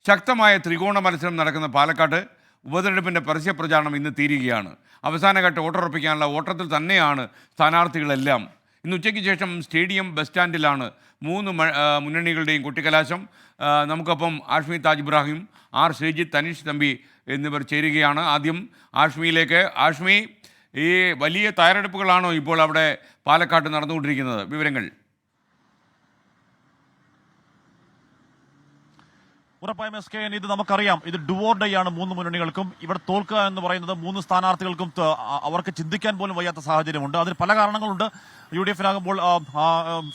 ശക്തമായ ത്രികോണ മത്സരം നടക്കുന്ന പാലക്കാട് ഉപതെരഞ്ഞെടുപ്പിൻ്റെ പരസ്യപ്രചാരണം ഇന്ന് തീരുകയാണ്. അവസാനഘട്ട വോട്ടുറപ്പിക്കാനുള്ള ഓട്ടത്തിൽ തന്നെയാണ് സ്ഥാനാർത്ഥികളെല്ലാം. ഇന്ന് ഉച്ചയ്ക്ക് ശേഷം സ്റ്റേഡിയം ബസ് സ്റ്റാൻഡിലാണ് മൂന്ന് മുന്നണികളുടെയും കൊട്ടിക്കലാശം. നമുക്കൊപ്പം ആഷ്മി താജ് ഇബ്രാഹിം, ആർ ശ്രീജിത്ത്, തനീഷ് തമ്പി എന്നിവർ ചേരുകയാണ്. ആദ്യം ആഷ്മിയിലേക്ക്. ആഷ്മി, ഈ വലിയ തയ്യാറെടുപ്പുകളാണോ ഇപ്പോൾ അവിടെ പാലക്കാട് നടന്നുകൊണ്ടിരിക്കുന്നത്? വിവരങ്ങൾ. ഉറപ്പായും എസ് കെ എൻ, ഇത് നമുക്കറിയാം, ഇത് ഡുവോർ ഡേ ആണ് മൂന്ന് മുന്നണികൾക്കും. ഇവിടെ തോൽക്കുക എന്ന് പറയുന്നത് മൂന്ന് സ്ഥാനാർത്ഥികൾക്കും അവർക്ക് ചിന്തിക്കാൻ പോലും വയ്യാത്ത സാഹചര്യമുണ്ട്. അതിന് പല കാരണങ്ങളുണ്ട്. യു ഡി എഫിനാകുമ്പോൾ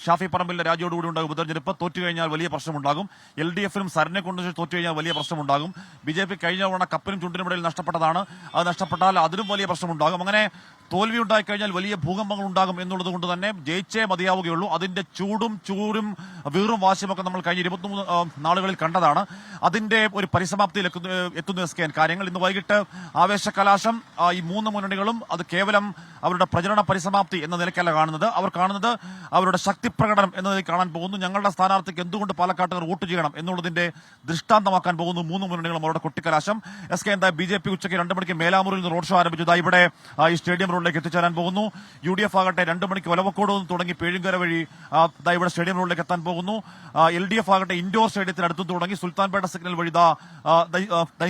ഷാഫി പറമ്പിലിന്റെ രാജിയോടുകൂടി ഉണ്ടാകും ഉപതെരഞ്ഞെടുപ്പ്. തോറ്റു കഴിഞ്ഞാൽ വലിയ പ്രശ്നമുണ്ടാകും. എൽ ഡി എഫിനും സരനെ കൊണ്ട് തോറ്റു കഴിഞ്ഞാൽ വലിയ പ്രശ്നമുണ്ടാകും. ബി ജെ പി കഴിഞ്ഞ തവണ കപ്പിനും ചുണ്ടിനുമിടയിൽ നഷ്ടപ്പെട്ടതാണ്. അത് നഷ്ടപ്പെട്ടാൽ അതിനും വലിയ പ്രശ്നമുണ്ടാകും. അങ്ങനെ തോൽവി ഉണ്ടായിക്കഴിഞ്ഞാൽ വലിയ ഭൂകമ്പങ്ങൾ ഉണ്ടാകും എന്നുള്ളത് കൊണ്ട് തന്നെ ജയിച്ചേ മതിയാവുകയുള്ളൂ. അതിന്റെ ചൂടും വീറും വാശിയുമൊക്കെ നമ്മൾ കഴിഞ്ഞ 23 നാളുകളിൽ കണ്ടതാണ്. അതിന്റെ ഒരു പരിസമാപ്തിയിൽ എത്തുന്ന എസ് കെ എൻ കാര്യങ്ങൾ. ഇന്ന് വൈകിട്ട് ആവേശകലാശം. ഈ മൂന്ന് മുന്നണികളും അത് കേവലം അവരുടെ പ്രചരണ പരിസമാപ്തി എന്ന നിലയ്ക്കല്ല കാണുന്നത്. അവർ കാണുന്നത് അവരുടെ ശക്തി പ്രകടനം എന്നതിൽ കാണാൻ പോകുന്നു. ഞങ്ങളുടെ സ്ഥാനാർത്ഥിക്ക് എന്തുകൊണ്ട് പാലക്കാട്ടുകാർ വോട്ട് ചെയ്യണം എന്നുള്ളതിന്റെ ദൃഷ്ടാന്തമാക്കാൻ പോകുന്നു മൂന്ന് മുന്നണികളും അവരുടെ കൊട്ടിക്കലാശം. എസ് കെ എന്താ ബി ജെ പി ഉച്ചയ്ക്ക് 2 മണിക്ക് മേലാമൂരിൽ നിന്ന് റോഡ് ഷോ ആരംഭിച്ചത് ഇവിടെ ഈ സ്റ്റേഡിയം റോഡിലേക്ക് എത്തിച്ചേരാൻ പോകുന്നു. യു ഡി എഫ് ആകട്ടെ 2 മണിക്ക് ഒലവക്കോട് നിന്ന് തുടങ്ങി പേഴുങ്കര വഴി ഇവിടെ സ്റ്റേഡിയം റോഡിലേക്ക് എത്താൻ പോകുന്നു. എൽ ഡി എഫ് ആകട്ടെ ഇൻഡോർ സ്റ്റേഡിയത്തിന് അടുത്ത് തുടങ്ങി സുൽത്താൻപേട്ട സിഗ്നൽ വഴി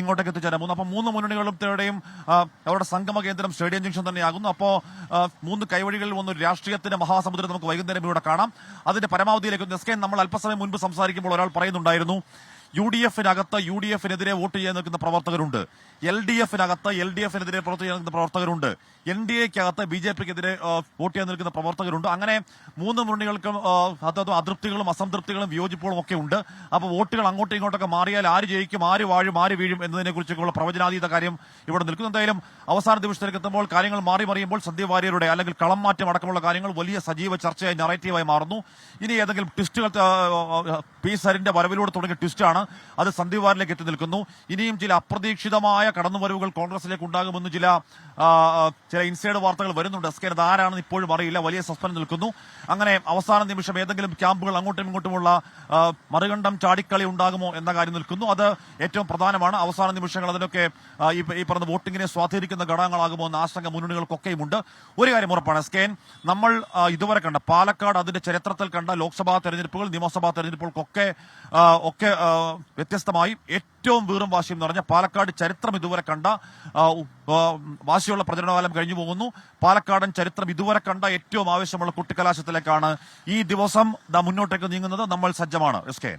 ഇങ്ങോട്ടേക്ക് എത്തിച്ചേരാൻ പോകുന്നു. അപ്പോൾ മൂന്ന് മുന്നണികളുടെയും അവരുടെ സംഗമ കേന്ദ്രം സ്റ്റേഡിയം ജംഗ്ഷൻ തന്നെയാകുന്നു. അപ്പോൾ മൂന്ന് കൈവഴികളിൽ വന്നൊരു രാഷ്ട്രീയത്തിന്റെ മഹാസമുദ്രം നമുക്ക് വൈകുന്നേരം ഇവിടെ കാണാം. അതിന്റെ പരമാവധിയിലേക്ക് എസ് കെ നമ്മൾ അല്പസമയം മുൻപ് സംസാരിക്കുമ്പോൾ ഒരാൾ പറയുന്നുണ്ടായിരുന്നു, യു ഡി എഫിനകത്ത് യു ഡി എഫിനെതിരെ വോട്ട് ചെയ്യാൻ നിൽക്കുന്ന പ്രവർത്തകരുണ്ട്, എൽ ഡി എഫിനകത്ത് എൽ ഡി എഫിനെതിരെ വോട്ട് ചെയ്യാൻ നിൽക്കുന്ന പ്രവർത്തകരുണ്ട്, എൻ ഡി എക്കകത്ത് ബി ജെ പിക്കെതിരെ വോട്ട് ചെയ്യാൻ നിൽക്കുന്ന പ്രവർത്തകരുണ്ട്. അങ്ങനെ മൂന്ന് മുന്നണികൾക്കും അതൃപ്തികളും അസംതൃപ്തികളും വിയോജിപ്പുകളും ഒക്കെ ഉണ്ട്. അപ്പോൾ വോട്ടുകൾ അങ്ങോട്ടും ഇങ്ങോട്ടൊക്കെ മാറിയാൽ ആര് ജയിക്കും, ആര് വാഴും, ആര് വീഴും എന്നതിനെ കുറിച്ചൊക്കെയുള്ള പ്രവചനാതീത കാര്യം ഇവിടെ നിൽക്കുന്നു. എന്തായാലും അവസാന ദിവസത്തിലേക്ക് എത്തുമ്പോൾ കാര്യങ്ങൾ മറിയുമ്പോൾ സന്ദീപ് വാര്യരുടെ അല്ലെങ്കിൽ കളം മാറ്റം അടക്കമുള്ള കാര്യങ്ങൾ വലിയ സജീവ ചർച്ചയായി നറേറ്റീവായി മാറുന്നു. ഇനി ഏതെങ്കിലും ട്വിസ്റ്റുകൾ പി സരിന്റെ വരവിലൂടെ തുടങ്ങിയ ട്വിസ്റ്റാണ് അത് സന്ദീപ് വാര്യരിലേക്ക് എത്തി നിൽക്കുന്നു. ഇനിയും ചില അപ്രതീക്ഷിതമായ കടന്നുവരവുകൾ കോൺഗ്രസിലേക്ക് ഉണ്ടാകുമെന്ന് ചില ഇൻസൈഡ് വാർത്തകൾ വരുന്നുണ്ട്. എസ് കെ അത് ആരാണെന്ന് ഇപ്പോഴും അറിയില്ല. വലിയ സസ്പെൻസ് നിൽക്കുന്നു. അങ്ങനെ അവസാന നിമിഷം ഏതെങ്കിലും ക്യാമ്പുകൾ അങ്ങോട്ടും ഇങ്ങോട്ടുമുള്ള മറുകണ്ഠം ചാടിക്കളി ഉണ്ടാകുമോ എന്ന കാര്യം നിൽക്കുന്നു. അത് ഏറ്റവും പ്രധാനമാണ്. അവസാന നിമിഷങ്ങൾ അതിനൊക്കെ ഈ പറഞ്ഞ വോട്ടിങ്ങിനെ സ്വാധീനിക്കുന്ന ഘടകങ്ങളാകുമോ എന്ന ആശങ്ക മുന്നണികൾക്കൊക്കെയുമുണ്ട്. ഒരു കാര്യം ഉറപ്പാണ് എസ് കെ, നമ്മൾ ഇതുവരെ കണ്ട പാലക്കാട് അതിന്റെ ചരിത്രത്തിൽ കണ്ട ലോക്സഭാ തെരഞ്ഞെടുപ്പുകൾ, നിയമസഭാ തെരഞ്ഞെടുപ്പുകൾക്കൊക്കെ വ്യത്യസ്തമായി ഏറ്റവും വീറും വാശിയും നിറഞ്ഞ പാലക്കാട് ചരിത്രം ഇതുവരെ കണ്ട വാശിയുള്ള പ്രചരണകാലം കഴിഞ്ഞു പോകുന്നു. പാലക്കാടൻ ചരിത്രം ഇതുവരെ കണ്ട ഏറ്റവും ആവശ്യമുള്ള കുട്ടിക്കലാശത്തിലേക്കാണ് ഈ ദിവസം മുന്നോട്ടേക്ക് നീങ്ങുന്നത്. നമ്മൾ സജ്ജമാണ് S K.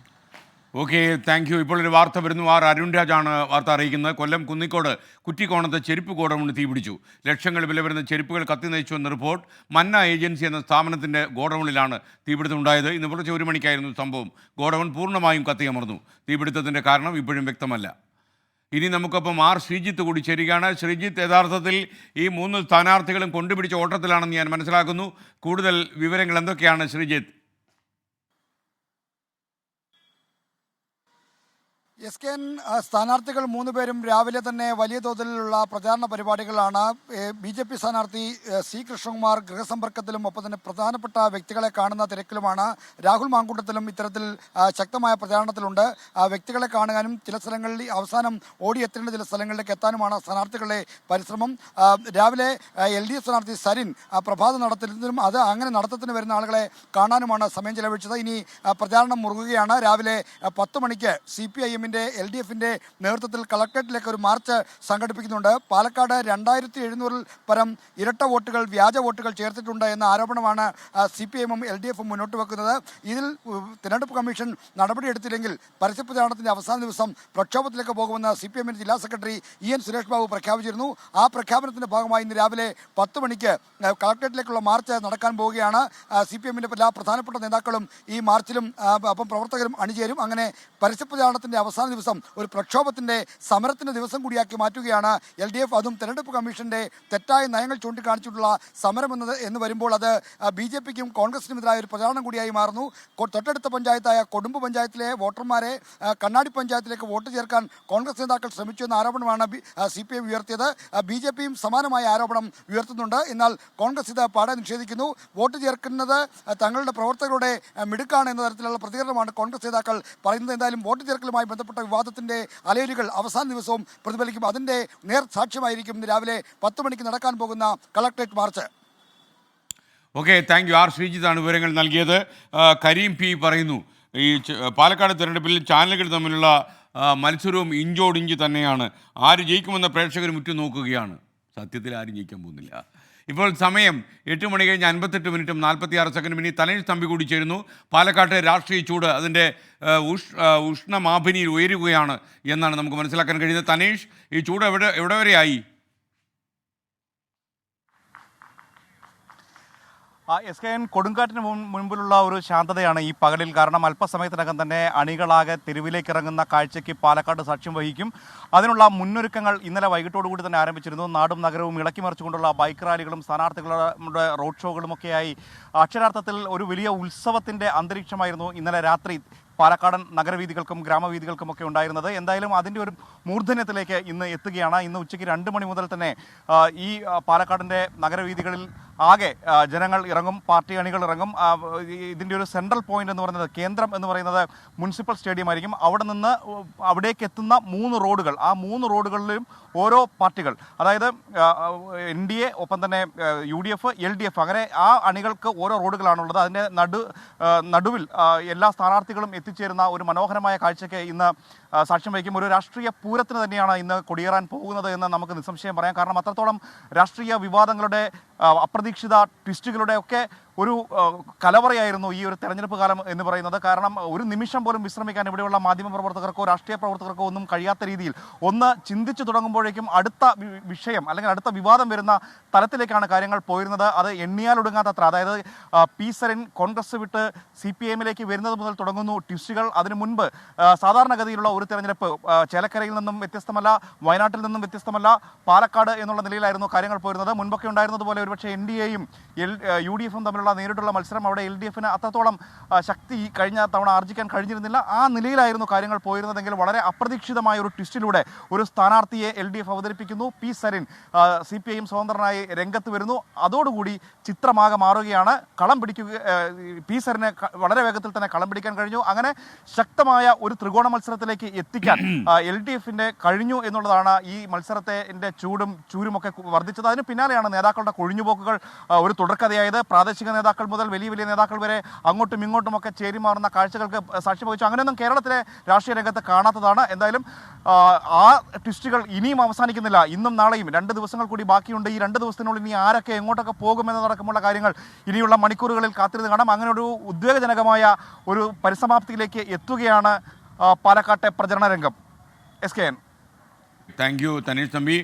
Okay, thank you. ഇപ്പോൾ ഒരു വാർത്ത വരുന്നു. ആർ അരുൺ രാജാണ് വാർത്ത അറിയിക്കുന്നത്. കൊല്ലം കുന്നിക്കോട് കുറ്റിക്കോണത്ത് ചെരുപ്പ് ഗോഡൌണിന് തീപിടിച്ചു. ലക്ഷങ്ങൾ വില വരുന്ന ചെരുപ്പുകൾ കത്തി നയിച്ചു എന്ന റിപ്പോർട്ട്. മന്ന ഏജൻസി എന്ന സ്ഥാപനത്തിൻ്റെ ഗോഡൌണിലാണ് തീപിടുത്തമുണ്ടായത്. ഇന്ന് പുലർച്ചെ 1 മണിക്കായിരുന്നു സംഭവം. ഗോഡൌൺ പൂർണ്ണമായും കത്തിയമർന്നു. തീപിടുത്തത്തിൻ്റെ കാരണം ഇപ്പോഴും വ്യക്തമല്ല. ഇനി നമുക്കൊപ്പം ആർ ശ്രീജിത്ത് കൂടി ചേരുകയാണ്. ശ്രീജിത്ത്, യഥാർത്ഥത്തിൽ ഈ 3 സ്ഥാനാർത്ഥികളും കൊണ്ടുപിടിച്ച ഓട്ടത്തിലാണെന്ന് ഞാൻ മനസ്സിലാക്കുന്നു. കൂടുതൽ വിവരങ്ങൾ എന്തൊക്കെയാണ് ശ്രീജിത്ത്? എസ് കെ എൻ, സ്ഥാനാർത്ഥികൾ 3 പേരും രാവിലെ തന്നെ വലിയ തോതിലുള്ള പ്രചാരണ പരിപാടികളാണ്. ബി ജെ പി സ്ഥാനാർത്ഥി സി കൃഷ്ണകുമാർ ഗൃഹസമ്പർക്കത്തിലും ഒപ്പം തന്നെ പ്രധാനപ്പെട്ട വ്യക്തികളെ കാണുന്ന തിരക്കിലുമാണ്. രാഹുൽ മാങ്കൂട്ടത്തിലും ഇത്തരത്തിൽ ശക്തമായ പ്രചാരണത്തിലുണ്ട്. വ്യക്തികളെ കാണാനും ചില സ്ഥലങ്ങളിൽ അവസാനം ഓടിയെത്തേണ്ട ചില സ്ഥലങ്ങളിലേക്ക് എത്താനുമാണ് സ്ഥാനാർത്ഥികളുടെ പരിശ്രമം. രാവിലെ എൽ ഡി എഫ് സ്ഥാനാർത്ഥി സരിൻ പ്രഭാത നടത്തുന്നതിനും അത് അങ്ങനെ നടത്തത്തിന് വരുന്ന ആളുകളെ കാണാനുമാണ് സമയം ചെലവഴിച്ചത്. ഇനി പ്രചാരണം മുറുകുകയാണ്. രാവിലെ 10 മണിക്ക് CPIM എൽ ഡി എഫിൻ്റെ നേതൃത്വത്തിൽ കളക്ടറേറ്റിലേക്ക് ഒരു മാർച്ച് സംഘടിപ്പിക്കുന്നുണ്ട്. പാലക്കാട് 2700 പരം ഇരട്ട വോട്ടുകൾ, വ്യാജ വോട്ടുകൾ ചേർത്തിട്ടുണ്ട് എന്ന ആരോപണമാണ് CPIM എൽ ഡി എഫും മുന്നോട്ട് വെക്കുന്നത്. ഇതിൽ തിരഞ്ഞെടുപ്പ് കമ്മീഷൻ നടപടിയെടുത്തില്ലെങ്കിൽ പരസ്യപ്രചാരണത്തിൻ്റെ അവസാന ദിവസം പ്രക്ഷോഭത്തിലേക്ക് പോകുമെന്ന് CPIM ജില്ലാ സെക്രട്ടറി EN സുരേഷ് ബാബു പ്രഖ്യാപിച്ചിരുന്നു. ആ പ്രഖ്യാപനത്തിൻ്റെ ഭാഗമായി ഇന്ന് രാവിലെ 10 മണിക്ക് കളക്ടറേറ്റിലേക്കുള്ള മാർച്ച് നടക്കാൻ പോവുകയാണ്. CPIM എല്ലാ പ്രധാനപ്പെട്ട നേതാക്കളും ഈ മാർച്ചിലും അപ്പം പ്രവർത്തകരും അണിചേരും. അങ്ങനെ പരസ്യപ്രചാരണത്തിൻ്റെ അവസാന ദിവസം ഒരു പ്രക്ഷോഭത്തിൻ്റെ സമരത്തിൻ്റെ ദിവസം കൂടിയാക്കി മാറ്റുകയാണ് LDF. അതും തെരഞ്ഞെടുപ്പ് കമ്മീഷന്റെ തെറ്റായ നയങ്ങൾ ചൂണ്ടിക്കാണിച്ചിട്ടുള്ള സമരം എന്ന് വരുമ്പോൾ അത് BJPക്കും കോൺഗ്രസിനുമെതിരായ ഒരു പ്രചാരണം കൂടിയായി മാറുന്നു. തൊട്ടടുത്ത പഞ്ചായത്തായ കൊടുമ്പ് പഞ്ചായത്തിലെ വോട്ടർമാരെ കണ്ണാടി പഞ്ചായത്തിലേക്ക് വോട്ട് ചേർക്കാൻ കോൺഗ്രസ് നേതാക്കൾ ശ്രമിച്ചു എന്ന ആരോപണമാണ് CPM ഉയർത്തിയത്. BJPയും സമാനമായ ആരോപണം ഉയർത്തുന്നുണ്ട്. എന്നാൽ കോൺഗ്രസ് ഇത് പാടെ നിഷേധിക്കുന്നു. വോട്ട് ചേർക്കുന്നത് തങ്ങളുടെ പ്രവർത്തകരുടെ മിടുക്കാണ് എന്ന തരത്തിലുള്ള പ്രതികരണമാണ് കോൺഗ്രസ് നേതാക്കൾ പറയുന്നത്. എന്തായാലും വോട്ട് ചേർക്കലുമായി ബന്ധപ്പെട്ട് ബന്ധപ്പെട്ട വിവാദത്തിൻ്റെ അലയൊലികൾ അവസാന ദിവസവും പ്രതിഫലിക്കും. അതിൻ്റെ നേർ സാക്ഷ്യമായിരിക്കും ഇന്ന് രാവിലെ 10 മണിക്ക് നടക്കാൻ പോകുന്ന collectorate march. Okay, thank you. R ശ്രീജിത്താണ് വിവരങ്ങൾ നൽകിയത്. കരീം പി പറയുന്നു, ഈ പാലക്കാട് തെരഞ്ഞെടുപ്പിൽ ചാനലുകൾ തമ്മിലുള്ള മത്സരവും ഇഞ്ചോടിഞ്ച് തന്നെയാണ്. ആര് ജയിക്കുമെന്ന പ്രേക്ഷകർ ഉറ്റുനോക്കുകയാണ്. സത്യത്തിൽ ആരും ജയിക്കാൻ പോകുന്നില്ല. ഇപ്പോൾ സമയം 8 മണി കഴിഞ്ഞ് 58 മിനിറ്റും 46 സെക്കൻഡും. ഇനി തനേഷ് തമ്പി കൂടി ചേരുന്നു. പാലക്കാട്ടെ രാഷ്ട്രീയ ചൂട് അതിൻ്റെ ഉഷ്ണമാഭിനിയിൽ ഉയരുകയാണ് എന്നാണ് നമുക്ക് മനസ്സിലാക്കാൻ കഴിയുന്നത്. തനേഷ്, ഈ ചൂട് എവിടെ വരെയായി? SKN കൊടുങ്കാറ്റിന് മുൻപിലുള്ള ഒരു ശാന്തതയാണ് ഈ പകലിൽ. കാരണം അല്പസമയത്തിനകം തന്നെ അണികളാകെ തെരുവിലേക്ക് ഇറങ്ങുന്ന കാഴ്ചയ്ക്ക് പാലക്കാട് സാക്ഷ്യം വഹിക്കും. അതിനുള്ള മുന്നൊരുക്കങ്ങൾ ഇന്നലെ വൈകിട്ടോടുകൂടി തന്നെ ആരംഭിച്ചിരുന്നു. നാടും നഗരവും ഇളക്കി മറിച്ചുകൊണ്ടുള്ള ബൈക്ക് റാലികളും സ്ഥാനാർത്ഥികളുടെ റോഡ് ഷോകളുമൊക്കെയായി അക്ഷരാർത്ഥത്തിൽ ഒരു വലിയ ഉത്സവത്തിൻ്റെ അന്തരീക്ഷമായിരുന്നു ഇന്നലെ രാത്രി പാലക്കാടൻ നഗരവീഥികൾക്കും ഗ്രാമവീഥികൾക്കുമൊക്കെ ഉണ്ടായിരുന്നത്. എന്തായാലും അതിൻ്റെ ഒരു മൂർധന്യത്തിലേക്ക് ഇന്ന് എത്തുകയാണ്. ഇന്ന് ഉച്ചയ്ക്ക് 2 മണി മുതൽ തന്നെ ഈ പാലക്കാടിൻ്റെ നഗരവീഥികളിൽ ആകെ ജനങ്ങൾ ഇറങ്ങും, പാർട്ടി അണികൾ ഇറങ്ങും. ഇതിൻ്റെ ഒരു സെൻട്രൽ പോയിന്റ് എന്ന് പറയുന്നത്, കേന്ദ്രം എന്ന് പറയുന്നത് മുനിസിപ്പൽ സ്റ്റേഡിയം ആയിരിക്കും. അവിടെ നിന്ന് അവിടേക്ക് എത്തുന്ന 3 റോഡുകൾ, ആ 3 റോഡുകളിലും ഓരോ പാർട്ടികൾ, അതായത് NDA, ഒപ്പം തന്നെ UDF, LDF, അങ്ങനെ ആ അണികൾക്ക് ഓരോ റോഡുകളാണുള്ളത്. അതിൻ്റെ നടുവിൽ എല്ലാ സ്ഥാനാർത്ഥികളും എത്തിച്ചേരുന്ന ഒരു മനോഹരമായ കാഴ്ചയ്ക്ക് ഇന്ന് സാക്ഷ്യം വഹിക്കും. ഒരു രാഷ്ട്രീയ പൂരത്തിന് തന്നെയാണ് ഇന്ന് കൊടിയേറാൻ പോകുന്നത് എന്ന് നമുക്ക് നിസ്സംശയം പറയാം. കാരണം അത്രത്തോളം രാഷ്ട്രീയ വിവാദങ്ങളുടെ, അപ്രതീക്ഷിത ട്വിസ്റ്റുകളുടെ ഒക്കെ ഒരു കലവറയായിരുന്നു ഈ ഒരു തെരഞ്ഞെടുപ്പ് കാലം എന്ന് പറയുന്നത്. കാരണം ഒരു നിമിഷം പോലും വിശ്രമിക്കാൻ ഇവിടെയുള്ള മാധ്യമപ്രവർത്തകർക്കോ രാഷ്ട്രീയ പ്രവർത്തകർക്കോ ഒന്നും കഴിയാത്ത രീതിയിൽ ഒന്ന് ചിന്തിച്ചു തുടങ്ങുമ്പോഴേക്കും അടുത്ത വിഷയം അല്ലെങ്കിൽ അടുത്ത വിവാദം വരുന്ന തലത്തിലേക്കാണ് കാര്യങ്ങൾ പോയിരുന്നത്. അത് എണ്ണിയാലൊടുങ്ങാത്തത്ര. അതായത് പി സരിൻ കോൺഗ്രസ് വിട്ട് CPIMലേക്ക് വരുന്നത് മുതൽ തുടങ്ങുന്നു ട്വിസ്റ്റുകൾ. അതിനു മുൻപ് സാധാരണഗതിയിലുള്ള ഒരു തെരഞ്ഞെടുപ്പ് ചേലക്കരയിൽ നിന്നും വ്യത്യസ്തമല്ല, വയനാട്ടിൽ നിന്നും വ്യത്യസ്തമല്ല, പാലക്കാട് എന്നുള്ള നിലയിലായിരുന്നു കാര്യങ്ങൾ പോയിരുന്നത്. മുൻപൊക്കെ ഉണ്ടായിരുന്നതുപോലെ ഒരുപക്ഷെ NDAയും UDFും തമ്മിലുള്ള നേരിട്ടുള്ള മത്സരം അവിടെ LDFന് അത്രത്തോളം ശക്തി കഴിഞ്ഞ തവണ ആർജിക്കാൻ കഴിഞ്ഞിരുന്നില്ല. ആ നിലയിലായിരുന്നു കാര്യങ്ങൾ പോയിരുന്നതെങ്കിൽ വളരെ അപ്രതീക്ഷിതമായ ഒരു ട്വിസ്റ്റിലൂടെ ഒരു സ്ഥാനാർത്ഥിയെ LDF അവതരിപ്പിക്കുന്നു. പി സരിൻ CPIM സ്വതന്ത്രനായി രംഗത്ത് വരുന്നു. അതോടുകൂടി ചിത്രമാകെ മാറുകയാണ്. കളം പിടിക്കുക, പി സരിനെ വളരെ വേഗത്തിൽ തന്നെ കളം പിടിക്കാൻ കഴിഞ്ഞു. അങ്ങനെ ശക്തമായ ഒരു ത്രികോണ മത്സരത്തിലേക്ക് എത്തിക്കാൻ LDFന്റെ കഴിഞ്ഞു എന്നുള്ളതാണ് ഈ മത്സരത്തിന്റെ ചൂടും ചൂരുമൊക്കെ വർദ്ധിച്ചത്. അതിന് പിന്നാലെയാണ് നേതാക്കളുടെ കൊഴിഞ്ഞുപോക്കുകൾ ഒരു തുടർക്കഥയായത്. പ്രാദേശിക നേതാക്കൾ മുതൽ വലിയ വലിയ നേതാക്കൾ വരെ അങ്ങോട്ടും ഇങ്ങോട്ടുമൊക്കെ ചേരിമാറുന്ന കാഴ്ചകൾക്ക് സാക്ഷ്യം വഹിച്ചു. അങ്ങനെയൊന്നും കേരളത്തിലെ രാഷ്ട്രീയ രംഗത്ത് കാണാത്തതാണ്. എന്തായാലും ആ ട്വിസ്റ്റുകൾ ഇനിയും അവസാനിക്കുന്നില്ല. ഇന്നും നാളെയും 2 ദിവസങ്ങൾ കൂടി ബാക്കിയുണ്ട്. ഈ 2 ദിവസത്തിനുള്ളിൽ ഇനി ആരൊക്കെ എങ്ങോട്ടൊക്കെ പോകുമെന്നതടക്കമുള്ള കാര്യങ്ങൾ ഇനിയുള്ള മണിക്കൂറുകളിൽ കാത്തിരുന്ന് കാണാം. അങ്ങനെ ഒരു ഉദ്വേഗജനകമായ ഒരു പരിസമാപ്തിയിലേക്ക് എത്തുകയാണ് പാലക്കാട്ടെ പ്രചരണ രംഗം. SKN. Thank you Thanesh Thampi.